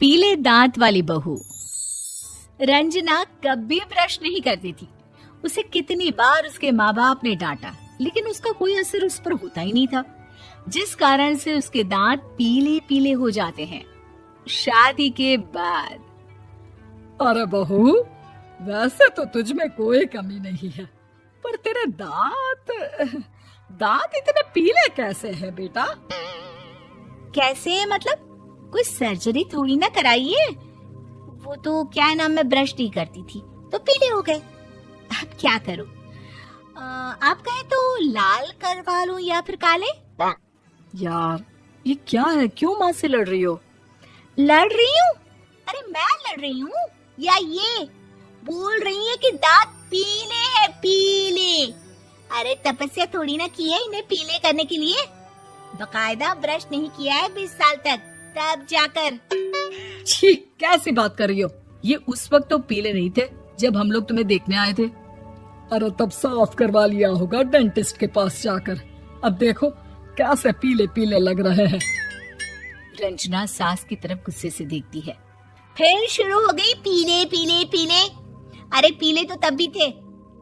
पीले दांत वाली बहू। रंजना कभी ब्रश नहीं करती थी। उसे कितनी बार उसके माँ बाप ने डांटा, लेकिन उसका कोई असर उस पर होता ही नहीं था, जिस कारण से उसके दांत पीले पीले हो जाते हैं। शादी के बाद। अरे बहू, वैसे तो तुझ में कोई कमी नहीं है, पर तेरे दांत इतने पीले कैसे हैं बेटा? कैसे मतलब? कोई सर्जरी थोड़ी ना कराइए। वो तो क्या नाम, मैं ब्रश नहीं करती थी तो पीले हो गए। अब क्या करूं? आप कहें तो लाल करवा लूं या फिर काले? यार ये क्या है, क्यों माँ से लड़ रही हो? लड़ रही हूँ? अरे मैं लड़ रही हूँ या ये बोल रही है कि दांत पीले हैं, पीले। अरे तपस्या थोड़ी ना की है इन्हें पीले करने के लिए। बकायदा ब्रश नहीं किया है 20 साल तक, तब जाकर। छी, कैसी बात कर रही हो? ये उस वक्त तो पीले नहीं थे जब हम लोग तुम्हें देखने आए थे। अरे तब साफ करवा लिया होगा डेंटिस्ट के पास जाकर। अब देखो कैसे पीले पीले लग रहे हैं। रंजना सास की तरफ गुस्से से देखती है। फिर शुरू हो गई पीले पीले पीले। अरे पीले तो तब भी थे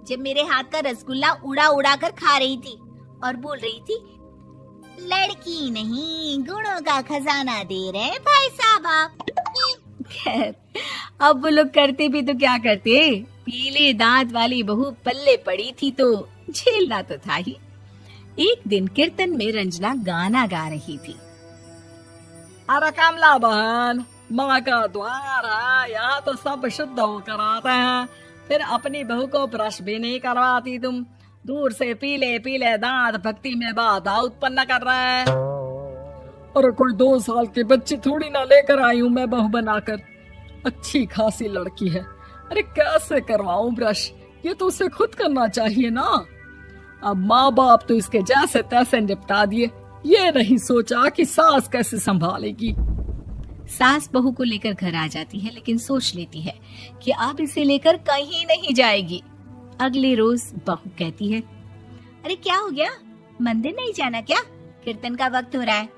जब मेरे हाथ का रसगुल्ला उड़ा उड़ा कर खा रही थी और बोल रही थी, लड़की नहीं गुणों का खजाना दे रहे भाई साहब आप। खैर, अब वो लोग करते भी तो क्या करते, पीले दांत वाली बहू पल्ले पड़ी थी तो झेलना तो था ही। एक दिन कीर्तन में रंजना गाना गा रही थी। अरे कमला बहन, माँ का द्वार है, यहाँ तो सब शुद्ध होकर आते हैं, फिर अपनी बहू को ब्रश भी नहीं करवाती तुम। दूर से पीले पीले दांत भक्ति में बाधा उत्पन्न कर रहे हैं। अरे कोई 2 साल के बच्चे थोड़ी ना लेकर आई हूँ मैं बहू बनाकर। अच्छी खासी लड़की है, अरे कैसे करवाऊं ब्रश? ये तो उसे खुद करना चाहिए ना। अब माँ बाप तो इसके जैसे तैसे निपटा दिए, ये नहीं सोचा कि सास कैसे संभालेगी। सास बहू को लेकर घर आ जाती है, लेकिन सोच लेती है कि अब इसे लेकर कहीं नहीं जाएगी। अगले रोज बहू कहती है, अरे क्या हो गया, मंदिर नहीं जाना क्या? कीर्तन का वक्त हो रहा है।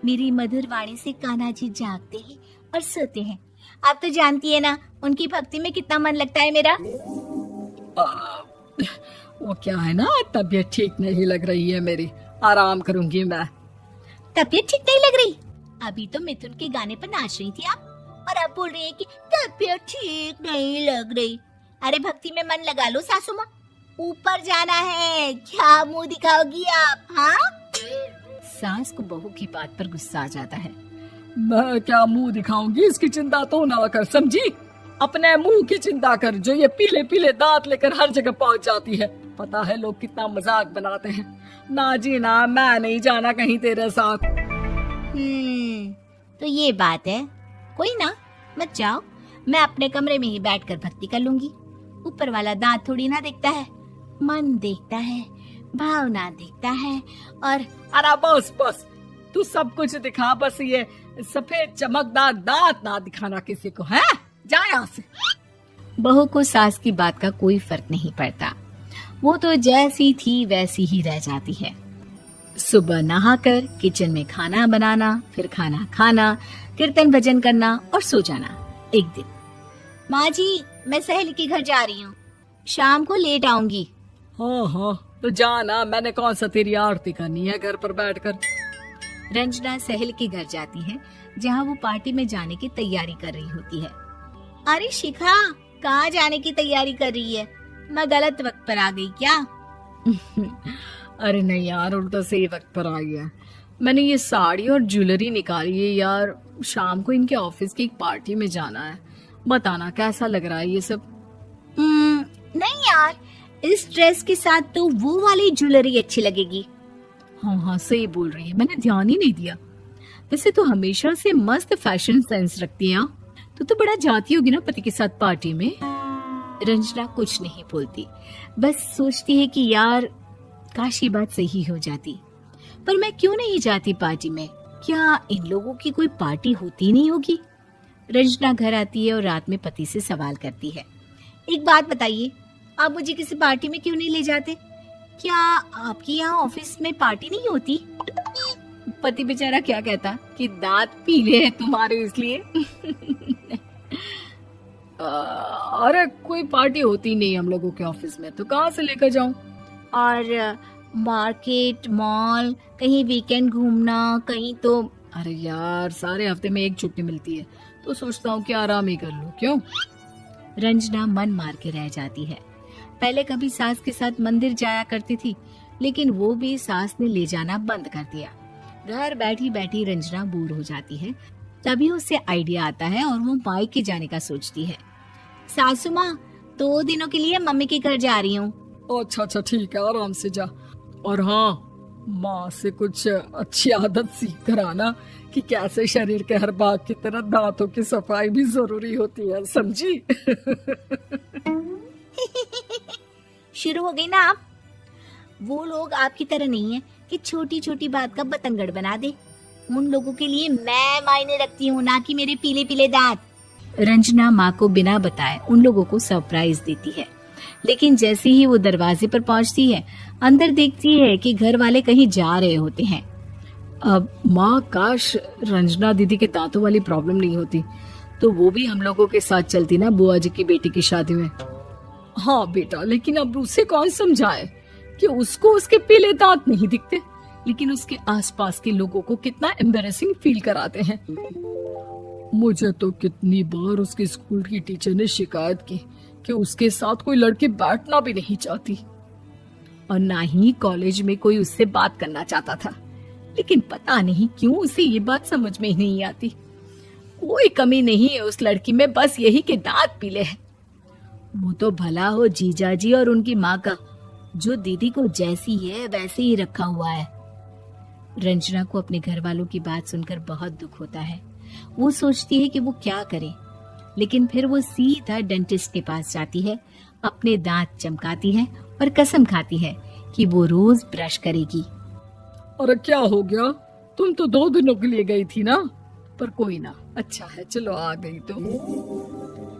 मेरी मधुर वाणी से कान्हा जी जागते हैं और सोते हैं। आप तो जानती है ना उनकी भक्ति में कितना मन लगता है मेरा। वो क्या है ना, तबीयत ठीक नहीं लग रही है मेरी, आराम करूंगी मैं। तबीयत ठीक नहीं लग रही? अभी तो मिथुन के गाने पर नाच रही थी आप, और अब बोल रही है कि तबीयत ठीक नहीं लग रही। अरे भक्ति में मन लगा लो सासू माँ, ऊपर जाना है, क्या मुंह दिखाओगी आप? हाँ? सास को बहू की बात पर गुस्सा आ जाता है। मैं क्या मुंह दिखाऊंगी, इसकी चिंता तो ना कर, समझी? अपने मुंह की चिंता कर, जो ये पीले पीले दांत लेकर हर जगह पहुंच जाती है। पता है लोग कितना मजाक बनाते हैं। ना जी ना, मैं नहीं जाना कहीं तेरे साथ। तो ये बात है। कोई ना, मत जाओ, मैं अपने कमरे में ही बैठकर भक्ति कर लूंगी। ऊपर वाला दांत थोड़ी ना देखता है, मन देखता है, भावना देखता है। और अरे बस बस, तू सब कुछ दिखा, बस ये सफेद चमकदार दांत ना दिखाना किसी को, है? जा यहाँ से। बहू को सास की बात का कोई फर्क नहीं पड़ता, वो तो जैसी थी वैसी ही रह जाती है। सुबह नहाकर किचन में खाना बनाना, फिर खाना खाना, कीर्तन भजन करना और सो जाना। एक दिन, माँ जी मैं सहेली के घर जा रही हूँ, शाम को लेट आऊंगी। हाँ हाँ तो जाना, मैंने कौन सा तेरी आरती करनी है घर पर बैठकर। रंजना सहेली के घर जाती है, जहाँ वो पार्टी में जाने की तैयारी कर रही होती है। अरे शिखा, कहाँ जाने की तैयारी कर रही है? मैं गलत वक्त पर आ गई क्या? अरे नहीं यार, उल्टा सही वक्त पर आ गया। मैंने ये साड़ी और ज्वेलरी निकाली है यार, शाम को इनके ऑफिस की एक पार्टी में जाना है। बताना कैसा लग रहा है ये सब? नहीं यार, इस ड्रेस के साथ तो वो वाली ज्वेलरी अच्छी लगेगी। हाँ हाँ सही बोल रही है, मैंने ध्यान ही नहीं दिया। वैसे तो हमेशा से मस्त फैशन सेंस रखती है। तो बड़ा जाती होगी ना पति के साथ पार्टी में। रंजना कुछ नहीं बोलती, बस सोचती है कि यार काश ये बात सही हो जाती, पर मैं क्यों नहीं जाती पार्टी में? क्या इन लोगों की कोई पार्टी होती नहीं होगी? रंजना घर आती है और रात में पति से सवाल करती है, एक बात बताइए, आप मुझे किसी पार्टी में क्यों नहीं ले जाते? क्या आपके यहाँ ऑफिस में पार्टी नहीं होती? पति बेचारा क्या कहता कि दांत पीले हैं तुम्हारे इसलिए। अरे कोई पार्टी होती नहीं हम लोगों के ऑफिस में, तो कहाँ से लेकर जाऊं? और मार्केट, मॉल, कहीं वीकेंड घूमना, कहीं तो। अरे यार सारे हफ्ते में एक छुट्टी मिलती है, तो सोचता हूँ कि आराम ही कर लूं। क्यों? रंजना मन मार के रह जाती है। पहले कभी सास के साथ मंदिर जाया करती थी, लेकिन वो भी सास ने ले जाना बंद कर दिया। घर बैठी बैठी रंजना बोर हो जाती है। तभी उसे आइडिया आता है और वो मायके जाने का सोचती है। सासू माँ, 2 दिनों के लिए मम्मी के घर जा रही हूँ। अच्छा अच्छा ठीक है, आराम से जा। और हाँ, माँ से कुछ अच्छी आदत सीख कर आना कि कैसे शरीर के हर भाग की तरह दांतों की सफाई भी जरूरी होती है, समझी? शुरू हो गई ना आप। वो लोग आपकी तरह नहीं है कि छोटी छोटी बात का बतंगड़ बना दे। उन लोगों के लिए मैं मायने रखती हूँ, ना कि मेरे पीले पीले दांत। रंजना माँ को बिना बताए उन लोगों को सरप्राइज देती है, लेकिन जैसे ही वो दरवाजे पर पहुंचती है, अंदर देखती है कि घर वाले कहीं जा रहे होते हैं। अब माँ, काश रंजना दीदी के दांतों वाली प्रॉब्लम नहीं होती, तो वो भी हम लोगों के साथ चलती ना बुआ जी की बेटी की शादी में। हाँ बेटा, लेकिन अब उसे कौन समझाए कि उसको उसके पीले दांत नहीं दिखते, लेकिन उसके आसपास के लोगों को कितना एम्बैरेसिंग फील कराते हैं। मुझे तो कितनी बार उसके स्कूल की टीचर ने शिकायत की कि उसके साथ कोई लड़की बैठना भी नहीं चाहती, और ना ही कॉलेज में कोई उससे बात करना चाहता था। लेकिन पता नहीं क्यों उसे ये बात समझ में ही नहीं आती। कोई कमी नहीं है उस लड़की में, बस यही कि दांत पीले हैं। वो तो भला हो जीजा जी और उनकी माँ का, जो दीदी को जैसी है वैसे ही रखा हुआ है। रंजना को अपने घर वालों की बात सुनकर बहुत दुख होता है। वो सोचती है कि वो क्या करे, लेकिन फिर वो सीधा डेंटिस्ट के पास जाती है, अपने दांत चमकाती है और कसम खाती है कि वो रोज ब्रश करेगी। अरे क्या हो गया? तुम तो 2 दिनों के लिए गई थी ना। पर कोई ना, अच्छा है, चलो आ गई तो।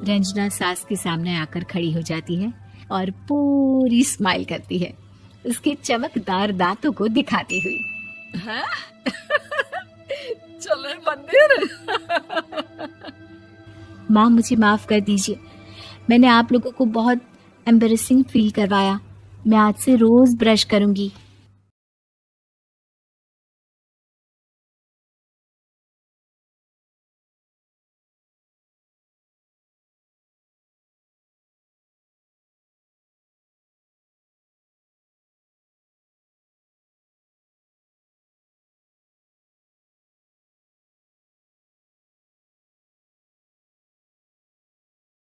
रंजना सास के सामने आकर खड़ी हो जाती है और पूरी स्माइल करती है, उसके चमकदार दांतों को दिखाती हुई। हैं? चले मंदिर? माँ, मुझे माफ कर दीजिए, मैंने आप लोगों को बहुत एम्बैरेसिंग फील करवाया। मैं आज से रोज ब्रश करूंगी।